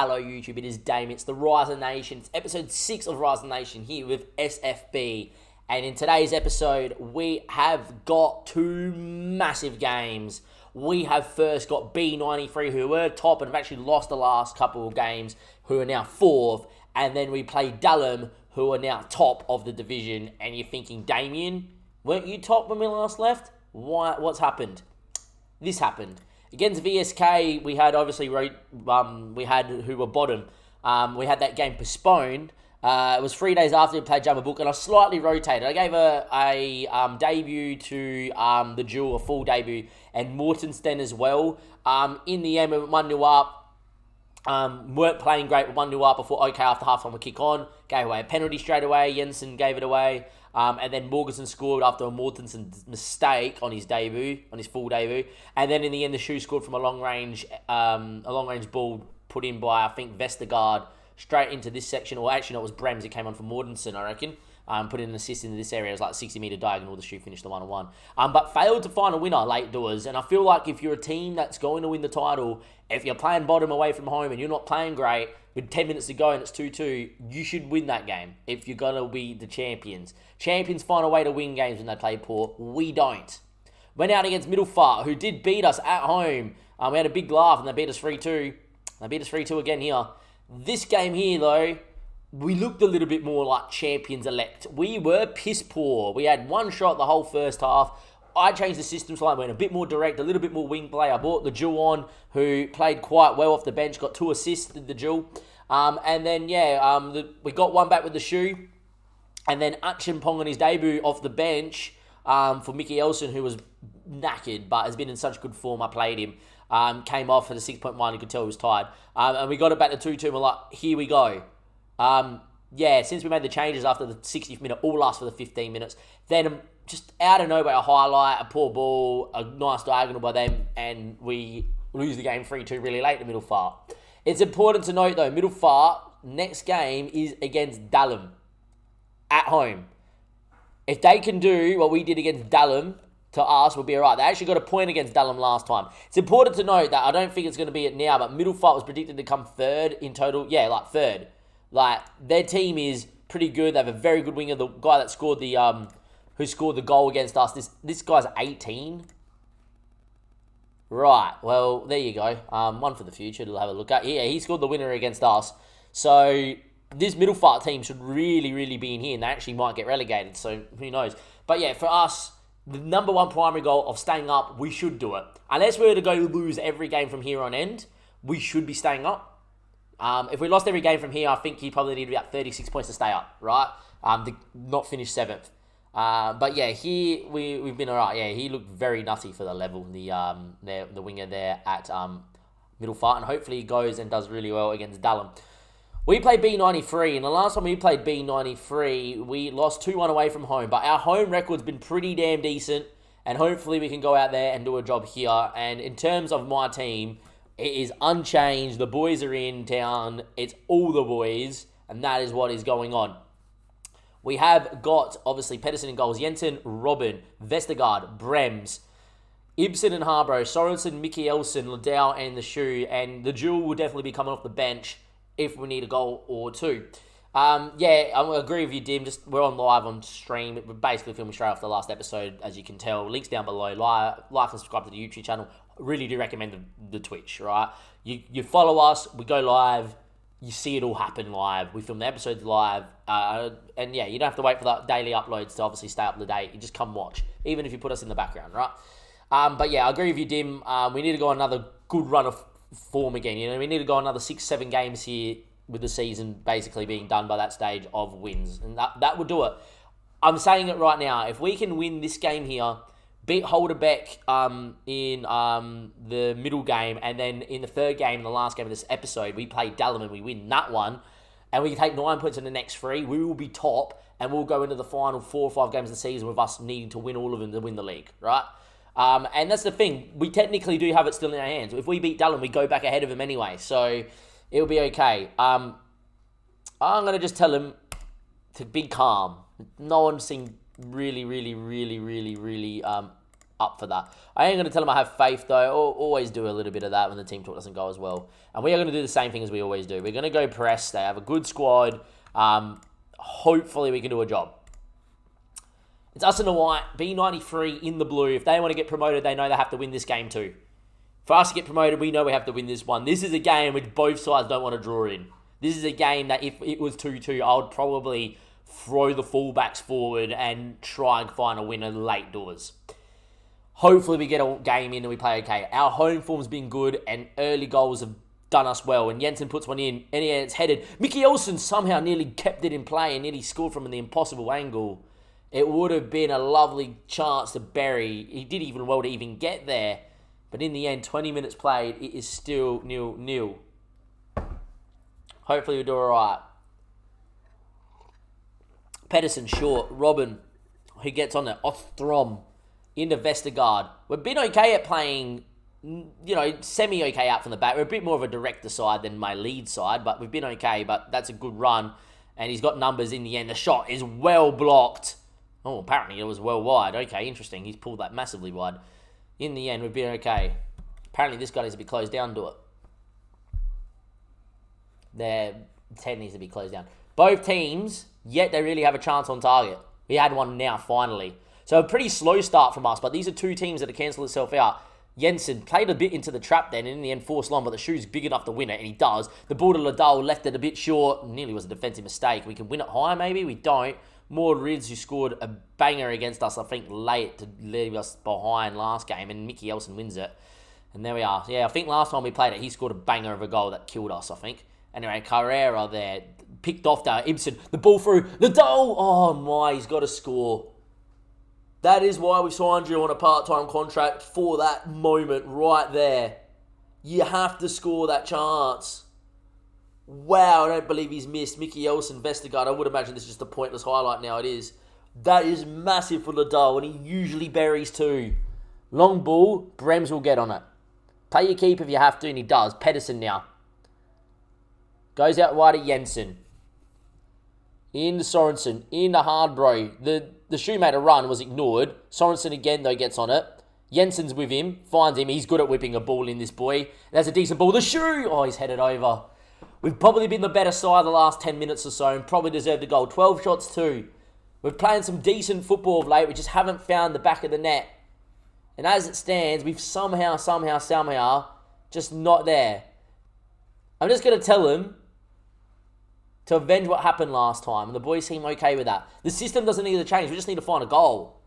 Hello YouTube, it is Dame, it's the Rise of the Nation. It's episode 6 of Rise of the Nation here with SFB. And in today's episode, we have got two massive games. We have first got B93, who were top and have actually lost the last couple of games, who are now 4th. And then we play Dulham, who are now top of the division. And you're thinking, Damien, weren't you top when we last left? What's happened? This happened. Against VSK, we had obviously we had who were bottom. We had that game postponed. It was 3 days after we played Jumbo Book, and I slightly rotated. I gave a debut to the Jewel, a full debut, and Mortensen as well. In the end, we went 1-0 up. Weren't playing great, but 1-0 up. I thought, okay, after half-time we kick on. Gave away a penalty straight away. Jensen gave it away. And then Mortensen scored after a Mortensen mistake on his debut, on his full debut. And then in the end, the Shoe scored from a long range ball put in by, I think, Vestergaard straight into this section. Or actually, no, it was Brems. It came on for Mortensen, I reckon. Put in an assist into this area. It was like 60-metre diagonal. The Shoe finished the 1-1. But failed to find a winner, late doers. And I feel like if you're a team that's going to win the title, if you're playing bottom away from home and you're not playing great, with 10 minutes to go and it's 2-2, you should win that game if you're going to be the champions. Champions find a way to win games when they play poor. We don't. Went out against Middlefart, who did beat us at home. We had a big laugh and they beat us 3-2. They beat us 3-2 again here. This game here, though, we looked a little bit more like champions elect. We were piss poor. We had one shot the whole first half. I changed the system so I went a bit more direct, a little bit more wing play. I brought the Jewel on, who played quite well off the bench, got 2 assists, the Jewel. And then, we got one back with the Shoe. And then Achimpong on his debut off the bench for Mickey Elson, who was knackered, but has been in such good form. I played him. Came off for the 6.1. You could tell he was tired. And we got it back to 2-2. And we're like, here we go. Since we made the changes after the 60th minute, all last for the 15 minutes. Then just out of nowhere, a highlight, a poor ball, a nice diagonal by them, and we lose the game 3-2 really late to Middlefart. It's important to note, though, Middlefart, next game is against Dulham at home. If they can do what we did against Dulham to us, we'll be all right. They actually got a point against Dulham last time. It's important to note that I don't think it's going to be it now, but Middlefart was predicted to come 3rd in total. Yeah, like 3rd. Like, their team is pretty good. They have a very good winger. The guy that scored who scored the goal against us, this guy's 18. Right, well, there you go. One for the future to have a look at. Yeah, he scored the winner against us. So, this Middlefart team should really, really be in here, and they actually might get relegated, so who knows. But yeah, for us, the number one primary goal of staying up, we should do it. Unless we were to go lose every game from here on end, we should be staying up. If we lost every game from here, I think you probably need about 36 points to stay up, right? To not finish 7th. But yeah, here we've been alright. Yeah, he looked very nutty for the level, the winger there at Middlefart, and hopefully he goes and does really well against Dulham. We played B93, and the last time we played B93, we lost 2-1 away from home. But our home record's been pretty damn decent, and hopefully we can go out there and do a job here. And in terms of my team, it is unchanged. The boys are in town. It's all the boys, and that is what is going on. We have got, obviously, Pedersen in goals. Jensen, Robin, Vestergaard, Brems, Ibsen and Harbro, Sorensen, Mickey Elson, Liddell, and the Shoe. And the Jewel will definitely be coming off the bench if we need a goal or two. I agree with you, Dim. We're on live on stream. We're basically filming straight off the last episode, as you can tell. Links down below. Like and subscribe to the YouTube channel. Really do recommend the Twitch, right? You follow us. We go live. You see it all happen live. We film the episodes live. And yeah, you don't have to wait for the daily uploads to obviously stay up to date. You just come watch, even if you put us in the background, right? But yeah, I agree with you, Dim. We need to go on another good run of form again. You know, we need to go another 6-7 games here with the season basically being done by that stage of wins. And that would do it. I'm saying it right now. If we can win this game here, beat Holderbeck in the middle game, and then in the third game, the last game of this episode, we play Dulham and we win that one, and we take 9 points in the next 3, we will be top, and we'll go into the final 4 or 5 games of the season with us needing to win all of them to win the league, right? And that's the thing. We technically do have it still in our hands. If we beat Dulham, we go back ahead of him anyway, so it'll be okay. I'm going to just tell him to be calm. No one seemed really up for that. I ain't going to tell them I have faith, though. I'll always do a little bit of that when the team talk doesn't go as well. And we are going to do the same thing as we always do. We're going to go press. They have a good squad. Hopefully we can do a job. It's us in the white, B93 in the blue. If they want to get promoted, they know they have to win this game too. For us to get promoted, we know we have to win this one. This is a game which both sides don't want to draw in. This is a game that if it was 2-2, I would probably throw the fullbacks forward and try and find a winner late doors. Hopefully we get a game in and we play okay. Our home form's been good and early goals have done us well. And Jensen puts one in and it's headed. Mickey Elson somehow nearly kept it in play and nearly scored from the impossible angle. It would have been a lovely chance to bury. He did even well to even get there. But in the end, 20 minutes played, it is still 0-0. Hopefully we'll do all right. Pedersen short. Robin, who gets on there. Othrom into Vestergaard. We've been okay at playing, semi-okay out from the back. We're a bit more of a director side than my lead side, but we've been okay. But that's a good run. And he's got numbers in the end. The shot is well blocked. Oh, apparently it was well wide. Okay, interesting. He's pulled that massively wide. In the end, we've been okay. Apparently this guy needs to be closed down to it. Their 10 needs to be closed down. Both teams, yet they really have a chance on target. We had one now, finally. So a pretty slow start from us, but these are two teams that have cancelled itself out. Jensen played a bit into the trap then, and in the end forced long, but the shoe's big enough to win it, and he does. The ball to Liddell left it a bit short. Nearly was a defensive mistake. We can win it high, maybe? We don't. Maud Rids, who scored a banger against us, I think, late to leave us behind last game, and Mickey Elson wins it. And there we are. Yeah, I think last time we played it, he scored a banger of a goal that killed us, I think. Anyway, Carrera there, picked off there. Ibsen, the ball through, Liddell! Oh my, he's got to score. That is why we signed you on a part-time contract for that moment right there. You have to score that chance. Wow, I don't believe he's missed. Mickey Elson, Vestergaard. I would imagine this is just a pointless highlight now. It is. That is massive for Liddell, and he usually buries too. Long ball, Brems will get on it. Play your keep if you have to, and he does. Pedersen now. Goes out wide at Jensen. Into Sorensen. Into Hardbro. The shoe made a run, was ignored. Sorensen again, though, gets on it. Jensen's with him. Finds him. He's good at whipping a ball in, this boy. That's a decent ball. The shoe! Oh, he's headed over. We've probably been the better side the last 10 minutes or so and probably deserved a goal. 12 shots too. We're playing some decent football of late. We just haven't found the back of the net. And as it stands, we've somehow, just not there. I'm just going to tell him to avenge what happened last time. And the boys seem okay with that. The system doesn't need to change. We just need to find a goal.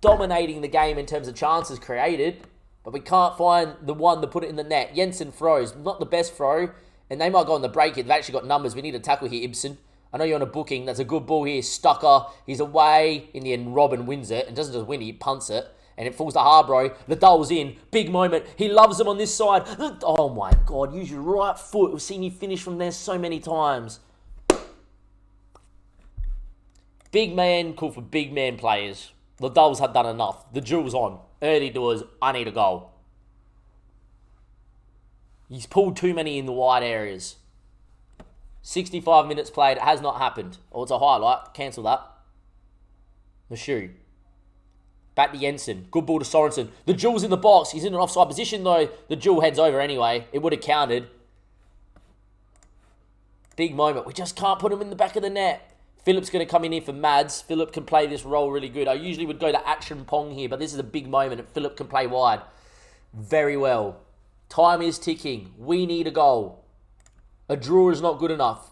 Dominating the game in terms of chances created. But we can't find the one to put it in the net. Jensen throws. Not the best throw. And they might go on the break. They've actually got numbers. We need a tackle here, Ibsen. I know you're on a booking. That's a good ball here. Stucker. He's away. In the end, Robin wins it. And doesn't just win, he punts it. And it falls to Harbro. Liddell's in. Big moment. He loves him on this side. Oh my God. Use your right foot. We've seen you finish from there so many times. Big man. Cool for big man players. Liddell's had done enough. The drill's on. Early doors, I need a goal. He's pulled too many in the wide areas. 65 minutes played. It has not happened. Oh, it's a highlight. Cancel that. Mashu. Back to Jensen. Good ball to Sorensen. The Jewel's in the box. He's in an offside position though. The Jewel heads over anyway. It would have counted. Big moment. We just can't put him in the back of the net. Philip's going to come in here for Mads. Philip can play this role really good. I usually would go to Action Pong here, but this is a big moment and Philip can play wide very well. Time is ticking. We need a goal. A draw is not good enough.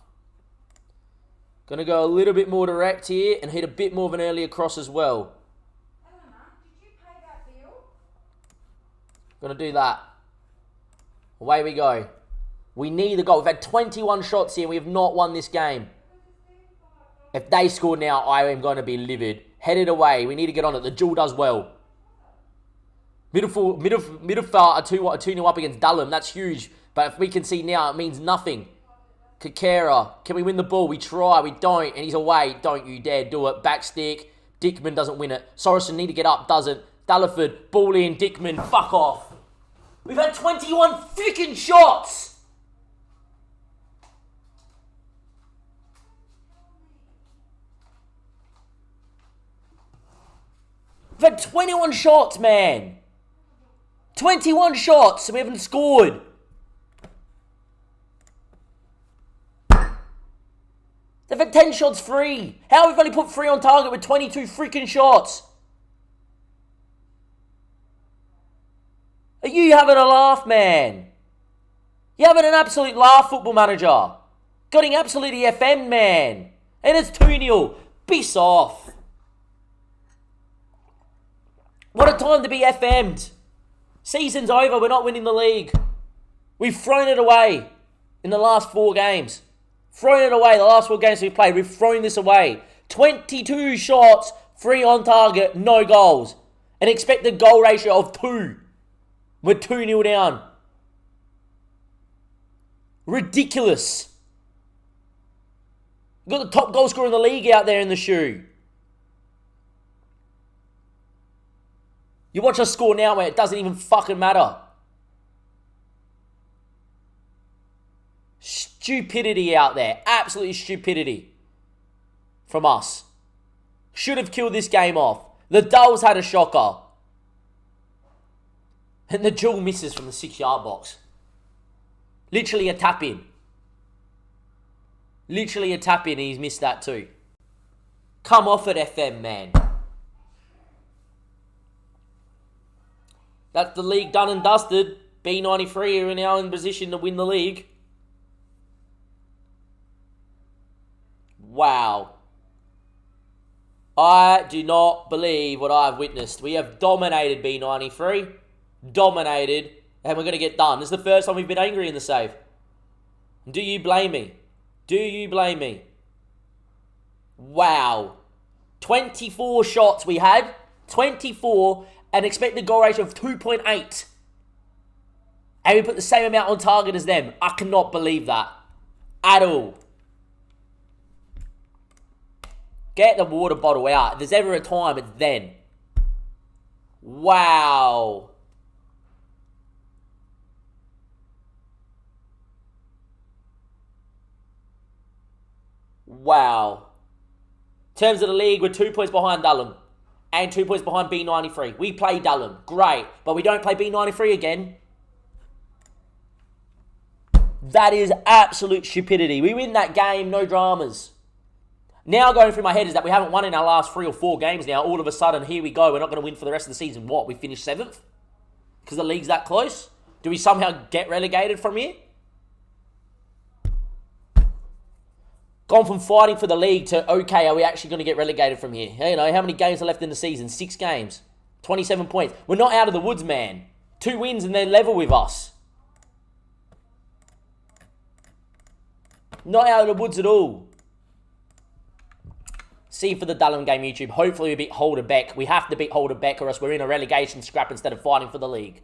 Going to go a little bit more direct here and hit a bit more of an earlier cross as well. Eleanor, did you pay that bill? Going to do that. Away we go. We need a goal. We've had 21 shots here and we have not won this game. If they score now, I am going to be livid. Headed away. We need to get on it. The Jewel does well. Midfield are 2-0 up against Dullum. That's huge. But if we can see now, it means nothing. Kakera. Can we win the ball? We try. We don't. And he's away. Don't you dare do it. Backstick. Dickman doesn't win it. Sorensen need to get up. Doesn't. Dulliford. Ball in. Dickman. Fuck off. We've had 21 freaking shots. We've had 21 shots, man. 21 shots, and we haven't scored. They've had 10 shots free. How have we only put 3 on target with 22 freaking shots? Are you having a laugh, man? You're having an absolute laugh, Football Manager. Getting absolutely FM, man. And it's 2-0. Piss off. What a time to be FM'd. Season's over. We're not winning the league. We've thrown it away in the last 4 games. Thrown it away the last 4 games we've played. We've thrown this away. 22 shots, 3 on target, no goals. An expected goal ratio of 2. We're 2-0 down. Ridiculous. We've got the top goal scorer in the league out there in the shoe. You watch us score now where it doesn't even fucking matter. Stupidity out there. Absolutely stupidity. From us. Should have killed this game off. The Dulls had a shocker. And the duel misses from the 6-yard box. Literally a tap in. Literally a tap in and he's missed that too. Come off it, FM, man. That's the league done and dusted. B93 are now in position to win the league. Wow. I do not believe what I've witnessed. We have dominated B93. Dominated. And we're going to get done. This is the first time we've been angry in the save. Do you blame me? Do you blame me? Wow. 24 shots we had. 24. An expected goal ratio of 2.8. And we put the same amount on target as them. I cannot believe that. At all. Get the water bottle out. If there's ever a time, it's then. Wow. Wow. In terms of the league, we're 2 points behind Dulham. And 2 points behind B93. We play Dulham. Great. But we don't play B93 again. That is absolute stupidity. We win that game, no dramas. Now going through my head is that we haven't won in our last 3 or 4 games now. All of a sudden, here we go. We're not going to win for the rest of the season. What? We finished 7th? Because the league's that close? Do we somehow get relegated from here? Gone from fighting for the league to, okay, are we actually going to get relegated from here? You know, how many games are left in the season? 6 games. 27 points. We're not out of the woods, man. 2 wins and they're level with us. Not out of the woods at all. See for the Dulham game, YouTube. Hopefully we beat Holder Beck. We have to beat Holder Beck or else we're in a relegation scrap instead of fighting for the league.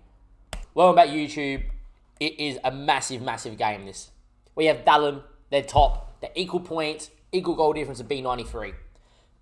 Welcome back, YouTube. It is a massive, massive game, this. We have Dulham. They're top. They're equal points, equal goal difference of B93.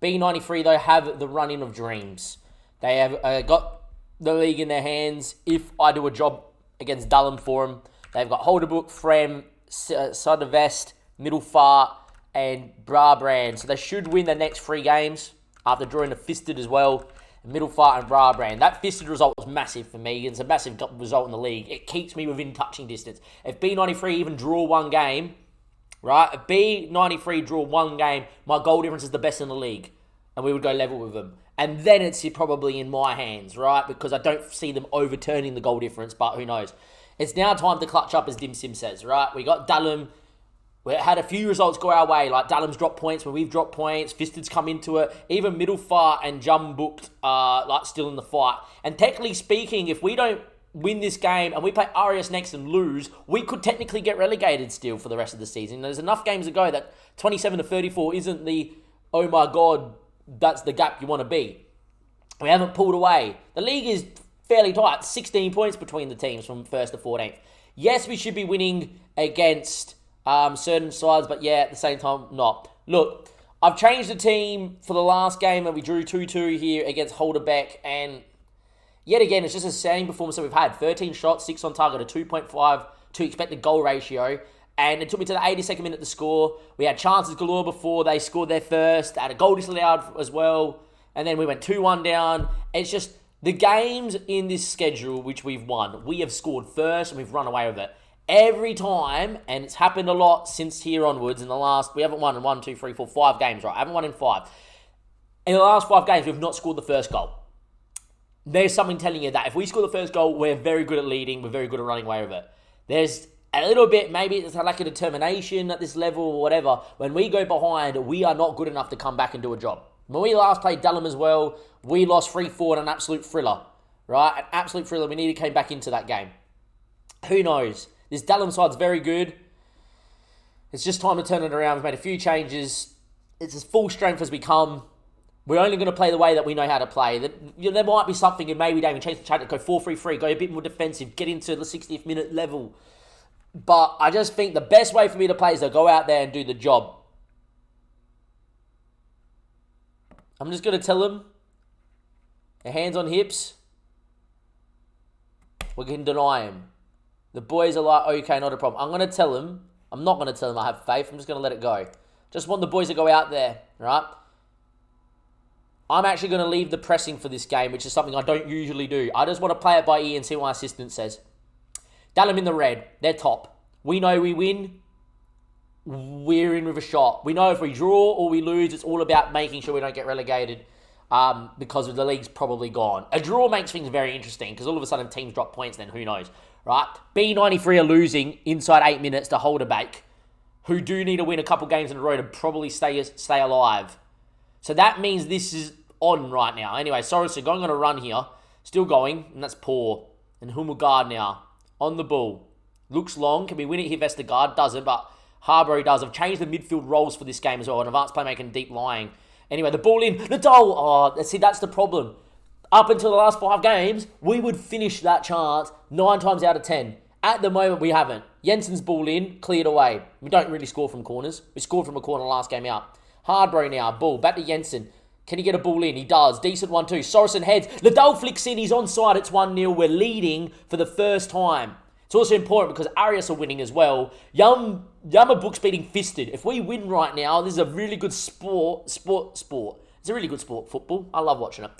B93, though, have the run-in of dreams. They have got the league in their hands. If I do a job against Dulham for them, they've got Holderbrook, Frem, Suddervest, Middlefart, and Brabrand. So they should win the next 3 games after drawing the Fisted as well. Middlefart and Brabrand. That Fisted result was massive for me. It's a massive result in the league. It keeps me within touching distance. If B93 even draw 1 game... Right? If B93 draw 1 game, my goal difference is the best in the league. And we would go level with them. And then it's probably in my hands, right? Because I don't see them overturning the goal difference, but who knows. It's now time to clutch up, as Dim Sim says, right? We got Dulham. We had a few results go our way. Like Dulham's dropped points when we've dropped points. Fisted's come into it. Even Middlefart and Jumbooked are like still in the fight. And technically speaking, if we don't win this game and we play Arias next and lose, we could technically get relegated still for the rest of the season. There's enough games to go that 27 to 34 isn't the, oh my God, that's the gap you want to be. We haven't pulled away. The league is fairly tight. 16 points between the teams from 1st to 14th. Yes, we should be winning against certain sides, but yeah, at the same time, not. Look, I've changed the team for the last game and we drew 2-2 here against Holderbeck, and yet again, it's just the same performance that we've had. 13 shots, 6 on target, a 2.5 to expected goal ratio. And it took me to the 82nd minute to score. We had chances galore before they scored their first. They had a goal disallowed as well. and then we went 2-1 down. It's just the games in this schedule which we've won, we have scored first and we've run away with it. Every time, and it's happened a lot since here onwards in the last, we haven't won in 1, 2, 3, 4, 5 games, right? I haven't won in 5. In the last 5 games, we've not scored the first goal. There's something telling you that if we score the first goal, we're very good at leading, we're very good at running away with it. There's a little bit, maybe it's a lack of determination at this level or whatever. When we go behind, we are not good enough to come back and do a job. When we last played Dulham as well, we lost 3-4 in an absolute thriller, right? An absolute thriller. We nearly came back into that game. Who knows? This Dulham side's very good. It's just time to turn it around. We've made a few changes. It's as full strength as we come. We're only going to play the way that we know how to play. There might be something, and maybe David change the tactic, go 4-3-3, go a bit more defensive, get into the 60th minute level. But I just think the best way for me to play is to go out there and do the job. I'm just going to tell them, hands on hips, we can deny him. The boys are like, okay, not a problem. I'm going to tell them, I'm not going to tell them I have faith. I'm just going to let it go. Just want the boys to go out there, right? I'm actually going to leave the pressing for this game, which is something I don't usually do. I just want to play it by ear and see what my assistant says. Dulham in the red. They're top. We know we win. We're in with a shot. We know if we draw or we lose, it's all about making sure we don't get relegated because the league's probably gone. A draw makes things very interesting because all of a sudden teams drop points, then who knows, right? B93 are losing inside 8 minutes to hold a bake, who do need to win a couple games in a row to probably stay alive. So that means this is on right now. Anyway, Sorensen going on a run here. Still going, and that's poor. And Hummelgaard now on the ball. Looks long. Can we win it here? Vestergaard doesn't, but Harbury does. I've changed the midfield roles for this game as well. An advanced playmaker and deep lying. Anyway, the ball in. Nadal. Oh, see, that's the problem. Up until the last 5 games, we would finish that chance 9 times out of 10. At the moment, we haven't. Jensen's ball in, cleared away. We don't really score from corners. We scored from a corner last game out. Hardbury now, ball, back to Jensen. Can he get a ball in? He does. Decent 1-2. Sorensen heads. Liddell flicks in. He's onside. It's 1-0. We're leading for the first time. It's also important because Arias are winning as well. Yamabook's beating Fisted. If we win right now, this is a really good sport. It's a really good sport, football. I love watching it.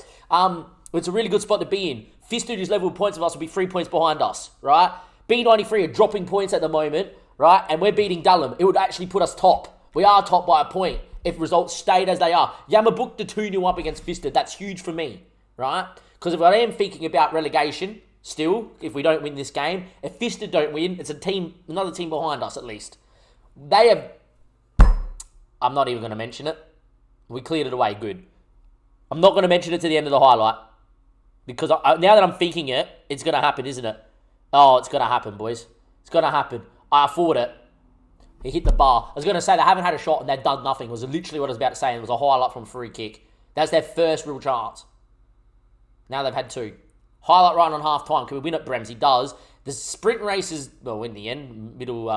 It's a really good spot to be in. Fisted, who's level with points of us, will be 3 points behind us, right? B93 are dropping points at the moment, right? And we're beating Dulham. It would actually put us top. We are top by a point if results stayed as they are. Yamabook the 2-0 up against Fisted. That's huge for me, right? Because if I am thinking about relegation, still, if we don't win this game, if Fisted don't win, it's another team behind us at least. They have... I'm not even going to mention it. We cleared it away, good. I'm not going to mention it to the end of the highlight. Because now that I'm thinking it, it's going to happen, isn't it? Oh, it's going to happen, boys. It's going to happen. I afford it. He hit the bar. I was going to say they haven't had a shot and they've done nothing. It was literally what I was about to say. And it was a highlight from a free kick. That's their first real chance. Now they've had 2. Highlight right on half time. Can we win at Brems? He does. The sprint race is, well, in the end, middle,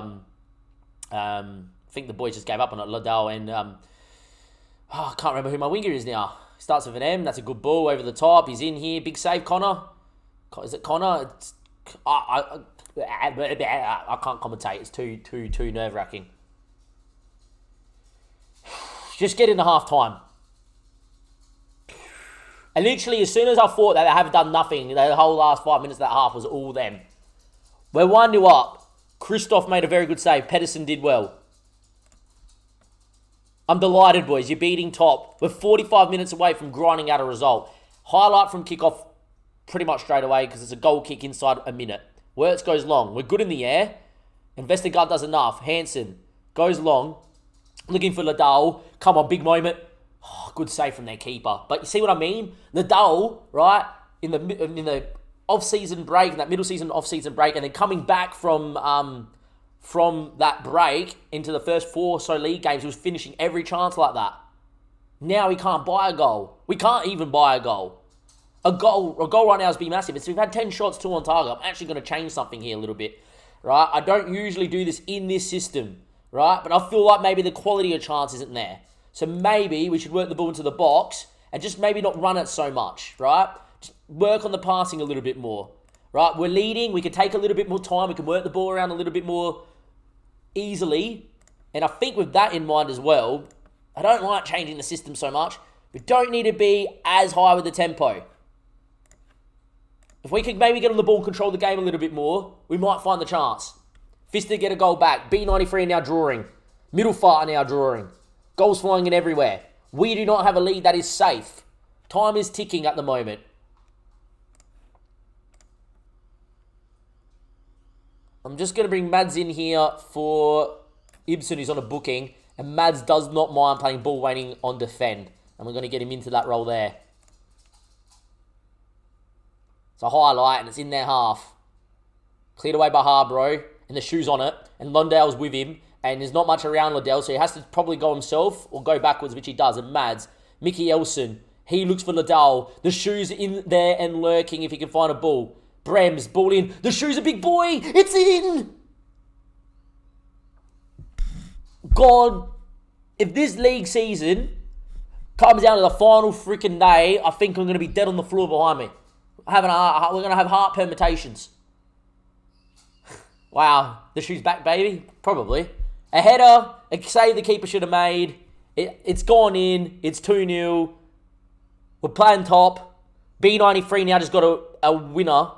I think the boys just gave up on it. Liddell and, I can't remember who my winger is now. Starts with an M. That's a good ball over the top. He's in here. Big save, Connor. Is it Connor? I can't commentate. It's too nerve-wracking. Just get into half-time. And literally, as soon as I thought that they have done nothing, the whole last 5 minutes of that half was all them. We're 1-0 up. Christoph made a very good save. Pedersen did well. I'm delighted, boys. You're beating top. We're 45 minutes away from grinding out a result. Highlight from kickoff pretty much straight away because it's a goal kick inside a minute. Wirtz goes long. We're good in the air. And Vestergaard does enough. Hansen goes long. Looking for Liddell. Come on, big moment. Oh, good save from their keeper. But you see what I mean? Liddell, right, in the off-season break, in that middle season off-season break, and then coming back from that break into the first 4 or so league games, he was finishing every chance like that. Now he can't buy a goal. We can't even buy a goal. A goal right now has been massive. We've had 10 shots, 2 on target. I'm actually going to change something here a little bit, right? I don't usually do this in this system, right? But I feel like maybe the quality of chance isn't there. So maybe we should work the ball into the box and just maybe not run it so much, right? Just work on the passing a little bit more, right? We're leading. We can take a little bit more time. We can work the ball around a little bit more easily. And I think with that in mind as well, I don't like changing the system so much We don't need to be as high with the tempo. If we could maybe get on the ball and control the game a little bit more, we might find the chance. Fisted get a goal back. B93 now drawing. Middle fire now drawing. Goals flying in everywhere. We do not have a lead that is safe. Time is ticking at the moment. I'm just going to bring Mads in here for Ibsen, who's on a booking. And Mads does not mind playing ball waiting on defend. And we're going to get him into that role there. It's a highlight and it's in their half. Cleared away by Harbro. And the shoe's on it. And Londale's with him. And there's not much around Liddell. So he has to probably go himself or go backwards, which he does. And Mads, Mickey Elson, he looks for Liddell. The shoe's in there and lurking if he can find a ball. Brems, ball in. The shoe's a big boy. It's in. God, if this league season comes down to the final freaking day, I think I'm going to be dead on the floor behind me. We're going to have heart permutations. Wow, the shoe's back, baby. Probably. A header, a save the keeper should have made. It's gone in. It's 2-0. We're playing top. B93 now just got a winner.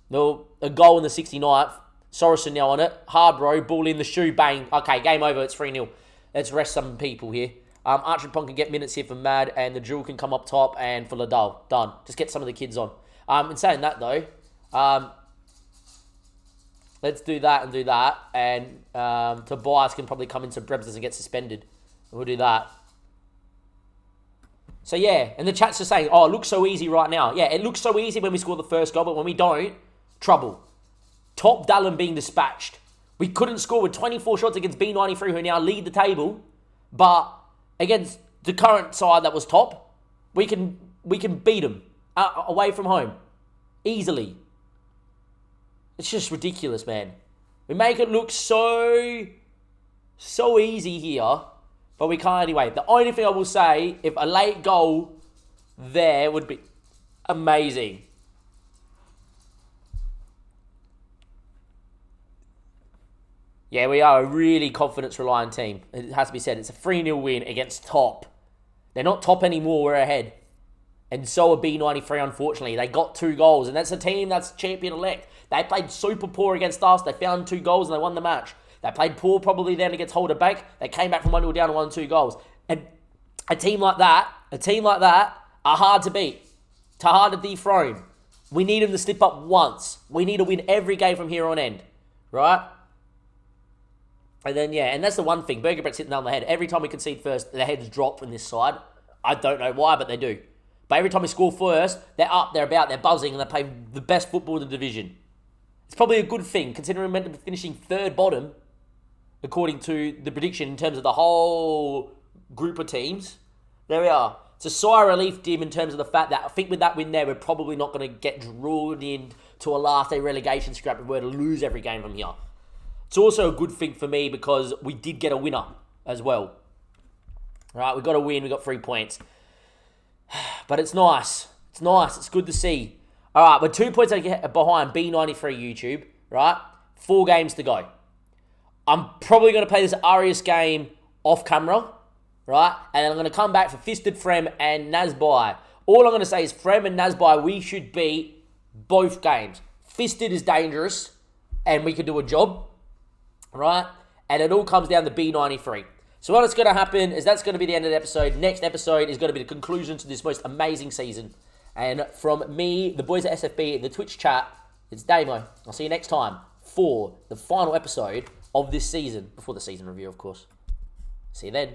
No, a goal in the 69th. Sorensen now on it. Harbro, ball in the shoe, bang. Okay, game over. It's 3-0. Let's rest some people here. Archipong can get minutes here for Mad, and the Jewel can come up top, and for Liddell. Done. Just get some of the kids on. In saying that, though, let's do that and do that. And Tobias can probably come into Brebs doesn't get suspended. We'll do that. So, yeah. And the chat's just saying, oh, it looks so easy right now. Yeah, it looks so easy when we score the first goal, but when we don't, trouble. Top Dallin being dispatched. We couldn't score with 24 shots against B93, who now lead the table. But against the current side that was top, we can beat them away from home. Easily. It's just ridiculous, man. We make it look so easy here, but we can't anyway. The only thing I will say, if a late goal there would be amazing. Yeah, we are a really confidence-reliant team. It has to be said. It's a 3-0 win against top. They're not top anymore. We're ahead. And so are B93, unfortunately. They got 2 goals, and that's a team that's champion-elect. They played super poor against us. They found 2 goals, and they won the match. They played poor probably then against Holder Bank. They came back from 1-0 down to 1-2 goals. And a team like that are hard to beat. It's hard to dethrone. We need them to slip up once. We need to win every game from here on end. Right? And then, yeah, and that's the one thing. Burger Brett's hitting down the head. Every time we concede first, their heads drop from this side. I don't know why, but they do. But every time we score first, they're up, they're about, they're buzzing, and they play the best football in the division. It's probably a good thing, considering we're meant to be finishing 3rd bottom, according to the prediction in terms of the whole group of teams. There we are. It's a sigh of relief, Dim, in terms of the fact that I think with that win there, we're probably not going to get drawn into a last day relegation scrap if we're to lose every game from here. It's also a good thing for me because we did get a winner as well. Right, we got a win, we got 3 points. But it's nice. It's nice. It's good to see. All right, we're 2 points behind B93 YouTube, right? 4 games to go. I'm probably going to play this Arias game off camera, right? And then I'm going to come back for Fisted, Frem, and Nazbai. All I'm going to say is Frem and Nazbai, we should beat both games. Fisted is dangerous, and we can do a job, right? And it all comes down to B93. So what's going to happen is that's going to be the end of the episode. Next episode is going to be the conclusion to this most amazing season. And from me, the boys at SFB, the Twitch chat, it's Damo. I'll see you next time for the final episode of this season. Before the season review, of course. See you then.